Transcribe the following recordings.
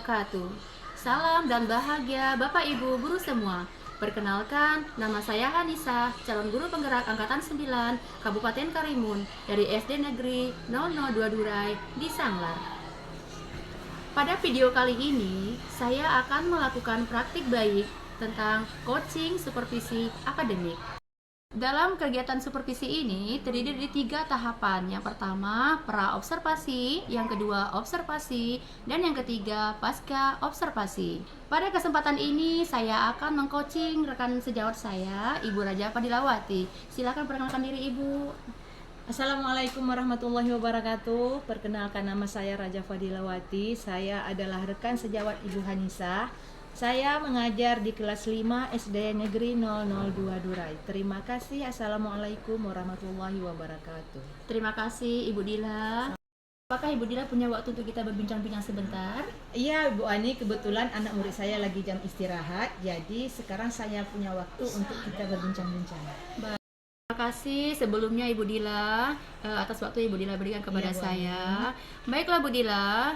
wabarakatuh. Salam dan bahagia Bapak Ibu guru semua. Perkenalkan, nama saya Hanisa, calon guru penggerak angkatan 9 Kabupaten Karimun dari SD Negeri 002 Durai di Sanglar. Pada video kali ini, saya akan melakukan praktik baik tentang coaching supervisi akademik. Dalam kegiatan supervisi ini terdiri dari 3 tahapan. Yang pertama, pra-observasi, yang kedua, observasi, dan yang ketiga, pasca observasi. Pada kesempatan ini, saya akan mengcoaching rekan sejawat saya, Ibu Raja Padilawati. Silakan perkenalkan diri, Ibu. Assalamualaikum warahmatullahi wabarakatuh. Perkenalkan, nama saya Raja Fadilawati. Saya adalah rekan sejawat Ibu Hanisa. Saya mengajar di kelas 5 SD Negeri 002 Durai. Terima kasih. Assalamualaikum warahmatullahi wabarakatuh. Terima kasih, Ibu Dila. Apakah Ibu Dila punya waktu untuk kita berbincang-bincang sebentar? Iya, Bu Ani, kebetulan anak murid saya lagi jam istirahat. Jadi sekarang saya punya waktu untuk kita berbincang-bincang. Terima kasih sebelumnya Ibu Dila atas waktu Ibu Dila berikan kepada Iya, Bu saya. Ani. Baiklah Bu Dila,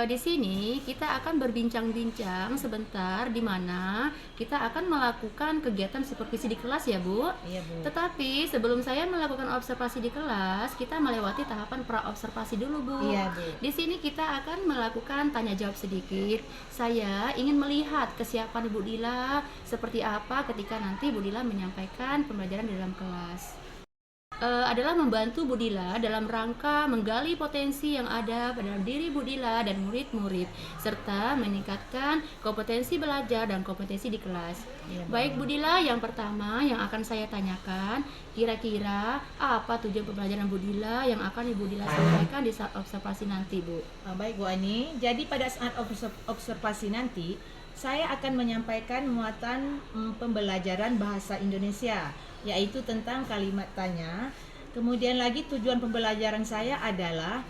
di sini kita akan berbincang-bincang sebentar di mana kita akan melakukan kegiatan supervisi di kelas ya Bu. Iya, Bu. Tetapi sebelum saya melakukan observasi di kelas, kita melewati tahapan pra-observasi dulu Bu. Iya, Bu. Di sini kita akan melakukan tanya jawab sedikit. Saya ingin melihat kesiapan Ibu Dila seperti apa ketika nanti Bu Dila menyampaikan pembelajaran di dalam kelas. Adalah membantu Bu Dila dalam rangka menggali potensi yang ada pada diri Bu Dila dan murid-murid, serta meningkatkan kompetensi belajar dan kompetensi di kelas. Iya, Bu. Baik Bu Dila, yang pertama yang akan saya tanyakan, kira-kira apa tujuan pembelajaran Bu Dila yang akan Ibu Dila sampaikan di saat observasi nanti, Bu? Baik Bu Ani, jadi pada saat observasi nanti saya akan menyampaikan muatan pembelajaran bahasa Indonesia, yaitu tentang kalimat tanya. Kemudian lagi tujuan pembelajaran saya adalah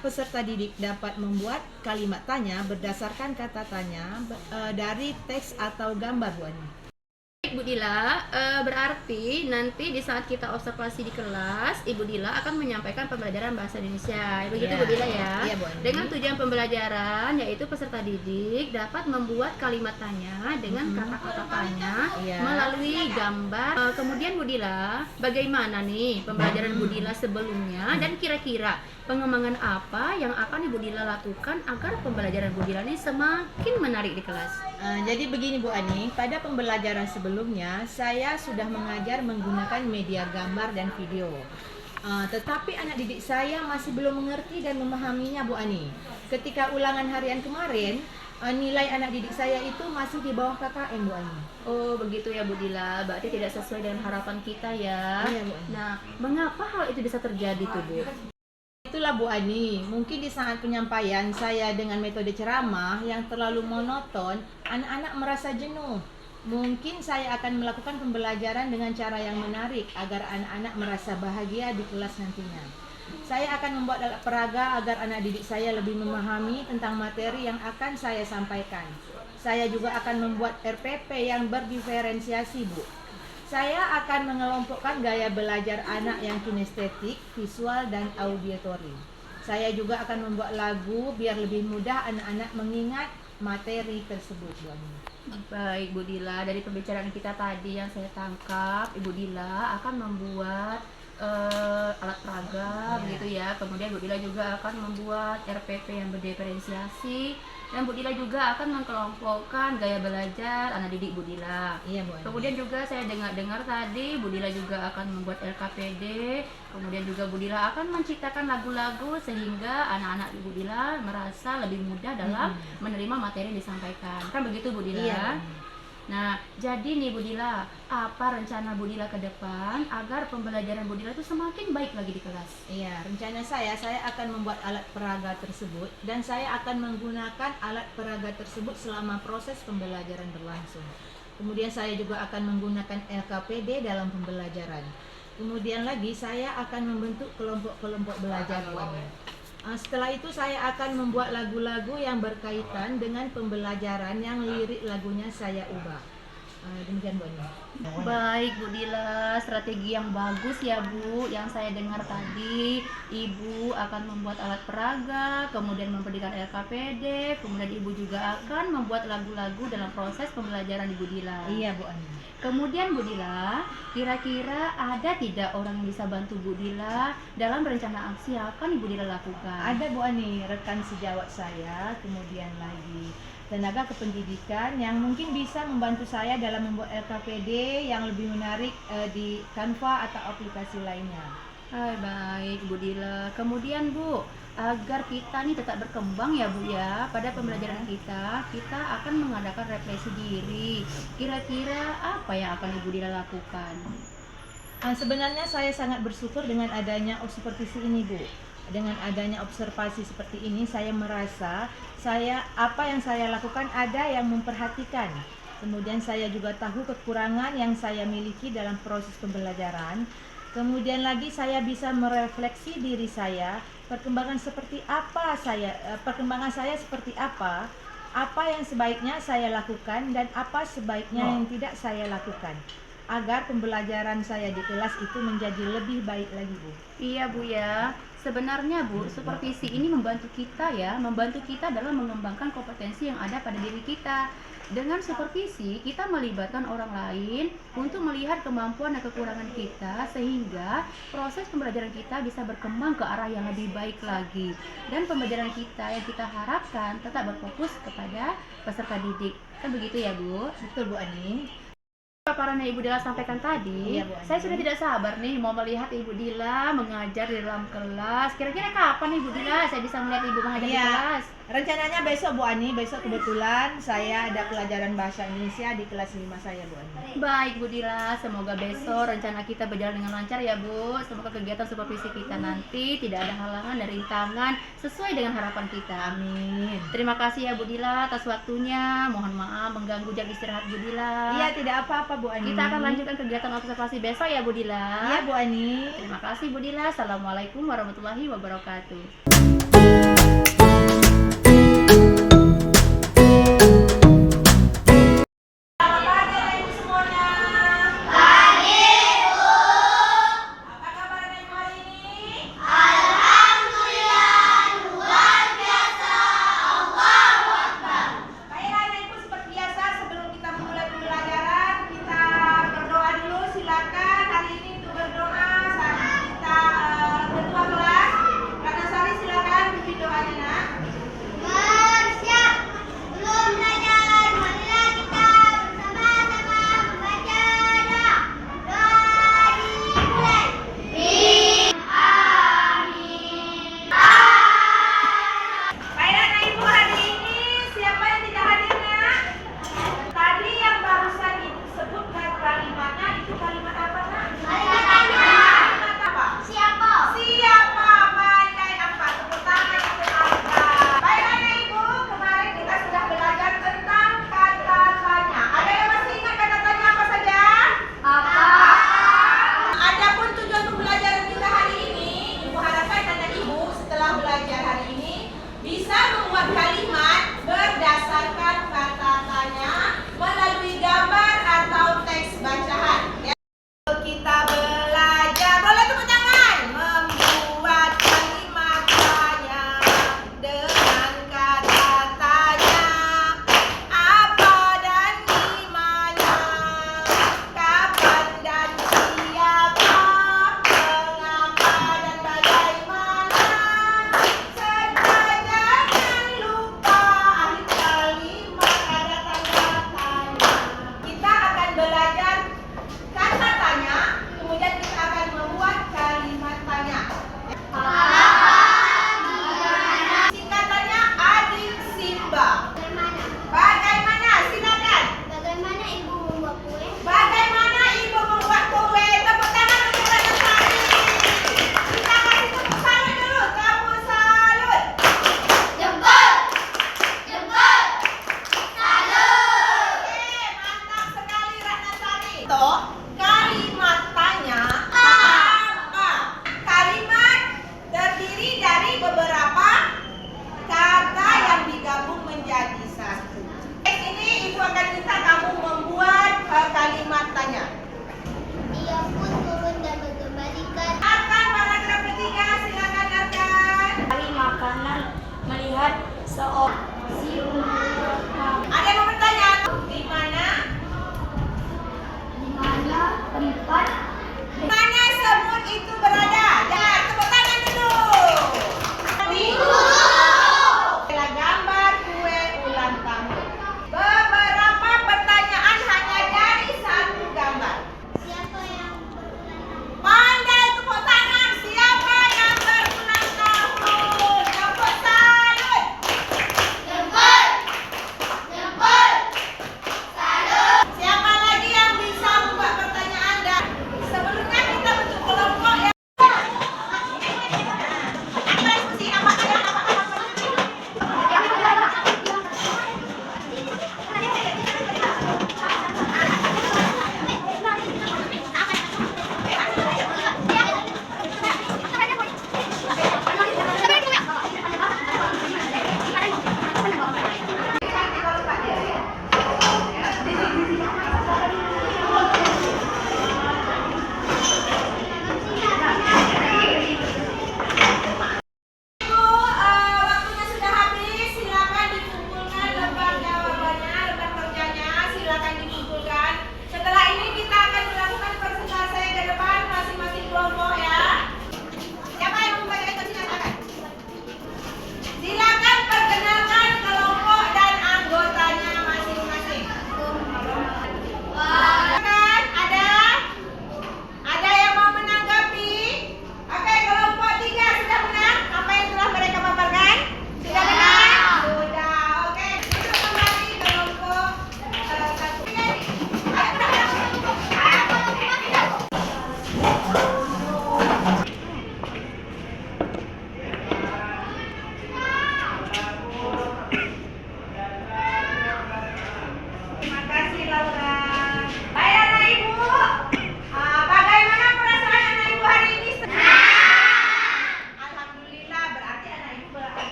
peserta didik dapat membuat kalimat tanya berdasarkan kata tanya dari teks atau gambar, Bu Ani. Ibu Dila, berarti nanti di saat kita observasi di kelas, Ibu Dila akan menyampaikan pembelajaran bahasa Indonesia. Begitu Bu Dila ya? Iya, Bu Ani. Dengan tujuan pembelajaran yaitu peserta didik dapat membuat kalimat tanya dengan kata-kata tanya melalui gambar. Kemudian Bu Dila, bagaimana nih pembelajaran Bu Dila sebelumnya dan kira-kira pengembangan apa yang akan Ibu Dila lakukan agar pembelajaran Bu Dila ini semakin menarik di kelas? Jadi begini Bu Ani, pada pembelajaran sebelumnya saya sudah mengajar menggunakan media gambar dan video. Tetapi anak didik saya masih belum mengerti dan memahaminya Bu Ani. Ketika ulangan harian kemarin, nilai anak didik saya itu masih di bawah KKM Bu Ani. Oh begitu ya Bu Dila, berarti tidak sesuai dengan harapan kita ya. Iya, Bu Ani. Nah, mengapa hal itu bisa terjadi tuh Bu? Itulah Bu Ani, mungkin di saat penyampaian saya dengan metode ceramah yang terlalu monoton, anak-anak merasa jenuh. Mungkin saya akan melakukan pembelajaran dengan cara yang menarik agar anak-anak merasa bahagia di kelas nantinya. Saya akan membuat alat peraga agar anak didik saya lebih memahami tentang materi yang akan saya sampaikan. Saya juga akan membuat RPP yang berdiferensiasi, Bu. Saya akan mengelompokkan gaya belajar anak yang kinestetik, visual, dan auditory. Saya juga akan membuat lagu biar lebih mudah anak-anak mengingat materi tersebut, Bu Ani. Baik Bu Dila, dari pembicaraan kita tadi yang saya tangkap, Ibu Dila akan membuat alat peraga begitu ya. Kemudian Bu Dila juga akan membuat RPP yang berdiferensiasi, dan Bu Dila juga akan mengkelompokkan gaya belajar anak didik Bu Dila. Iya, Bu Ani. Kemudian juga saya dengar tadi Bu Dila juga akan membuat LKPD. Kemudian juga Bu Dila akan menciptakan lagu-lagu sehingga anak-anak Bu Dila merasa lebih mudah dalam menerima materi yang disampaikan. Kan begitu Bu Dila? Iya, Bu Ani. Nah, jadi nih Bu Dila, apa rencana Bu Dila ke depan agar pembelajaran Bu Dila itu semakin baik lagi di kelas? Iya, rencana saya akan membuat alat peraga tersebut dan saya akan menggunakan alat peraga tersebut selama proses pembelajaran berlangsung. Kemudian saya juga akan menggunakan LKPD dalam pembelajaran. Kemudian lagi saya akan membentuk kelompok-kelompok belajar, Bu Ani. Setelah itu saya akan membuat lagu-lagu yang berkaitan dengan pembelajaran yang lirik lagunya saya ubah. Demikian Bu Ani. Baik Bu Dila, strategi yang bagus ya Bu. Yang saya dengar tadi, Ibu akan membuat alat peraga, kemudian memberikan LKPD, kemudian Ibu juga akan membuat lagu-lagu dalam proses pembelajaran Ibu Dila. Iya Bu Ani. Kemudian Bu Dila, kira-kira ada tidak orang yang bisa bantu Bu Dila dalam rencana aksi yang akan Ibu Dila lakukan? Ada Bu Ani, rekan sejawat saya, kemudian lagi tenaga kependidikan yang mungkin bisa membantu saya dalam membuat LKPD yang lebih menarik di Canva atau aplikasi lainnya. Hai, baik Bu Dila. Kemudian Bu, agar kita nih tetap berkembang ya Bu ya pada pembelajaran kita akan mengadakan refleksi diri. Kira-kira apa yang akan Ibu Dila lakukan? Sebenarnya saya sangat bersyukur dengan adanya supervisi ini Bu. Dengan adanya observasi seperti ini, saya merasa apa yang saya lakukan ada yang memperhatikan. Kemudian saya juga tahu kekurangan yang saya miliki dalam proses pembelajaran. Kemudian lagi saya bisa merefleksi diri saya, perkembangan saya seperti apa yang sebaiknya saya lakukan dan apa sebaiknya yang tidak saya lakukan, agar pembelajaran saya di kelas itu menjadi lebih baik lagi Bu. Iya Bu ya. Sebenarnya Bu, supervisi ini membantu kita dalam mengembangkan kompetensi yang ada pada diri kita. Dengan supervisi, kita melibatkan orang lain untuk melihat kemampuan dan kekurangan kita sehingga proses pembelajaran kita bisa berkembang ke arah yang lebih baik lagi. Dan pembelajaran kita yang kita harapkan tetap berfokus kepada peserta didik. Kan begitu ya Bu? Betul Bu Ani. Paparan yang Ibu Dila sampaikan tadi, Iya, Bu Ani. saya sudah tidak sabar nih mau melihat Ibu Dila mengajar di dalam kelas. Kira-kira kapan Ibu Dila saya bisa melihat Ibu mengajar di Iya. kelas? Rencananya besok Bu Ani, besok kebetulan saya ada pelajaran bahasa Indonesia di kelas 5 saya Bu Ani. Baik Bu Dila, semoga besok rencana kita berjalan dengan lancar ya Bu. Semoga kegiatan supervisi kita nanti tidak ada halangan dan rintangan sesuai dengan harapan kita. Amin. Terima kasih ya Bu Dila atas waktunya. Mohon maaf mengganggu jam istirahat Bu Dila. Iya, tidak apa-apa Bu Ani. Kita akan lanjutkan kegiatan observasi besok ya Bu Dila. Iya Bu Ani. Terima kasih Bu Dila. Assalamualaikum warahmatullahi wabarakatuh. Baiklah anak ibu, seperti biasa sebelum kita memulai pembelajaran kita berdoa dulu, silakan. Hari ini untuk berdoa kita ketua kelas Kak Nasari, silakan pimpin doanya.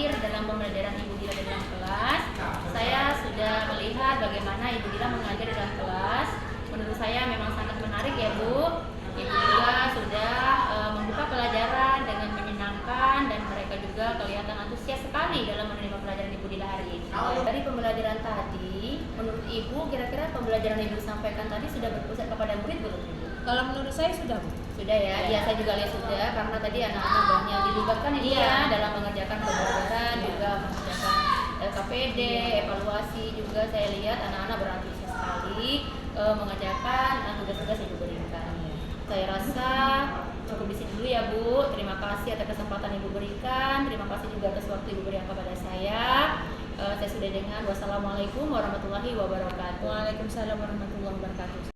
hadir dalam pembelajaran Ibu Dila di dalam kelas. Saya sudah melihat bagaimana Ibu Dila mengajar di dalam kelas. Menurut saya memang sangat menarik ya Bu. Ibu Dila sudah membuka pelajaran dengan menyenangkan dan mereka juga kelihatan antusias sekali dalam menerima pelajaran Ibu Dila hari ini. Dari pembelajaran tadi, menurut Ibu kira-kira pembelajaran Ibu sampaikan tadi sudah berpusat kepada murid belum Ibu? Kalau menurut saya sudah, Bu. Sudah ya, iya saya juga lihat sudah karena tadi anak-anak banyak dilibatkan Ibu ya dalam mengerjakan pembelajaran juga mengerjakan LKPD, evaluasi juga saya lihat anak-anak berantusias sekali mengerjakan tugas-tugas yang diberikan. Saya rasa cukup di sini dulu ya Bu. Terima kasih atas kesempatan Ibu berikan. Terima kasih juga atas waktu Ibu berikan kepada saya. Saya sudah dengan wassalamualaikum warahmatullahi wabarakatuh. Waalaikumsalam warahmatullahi wabarakatuh.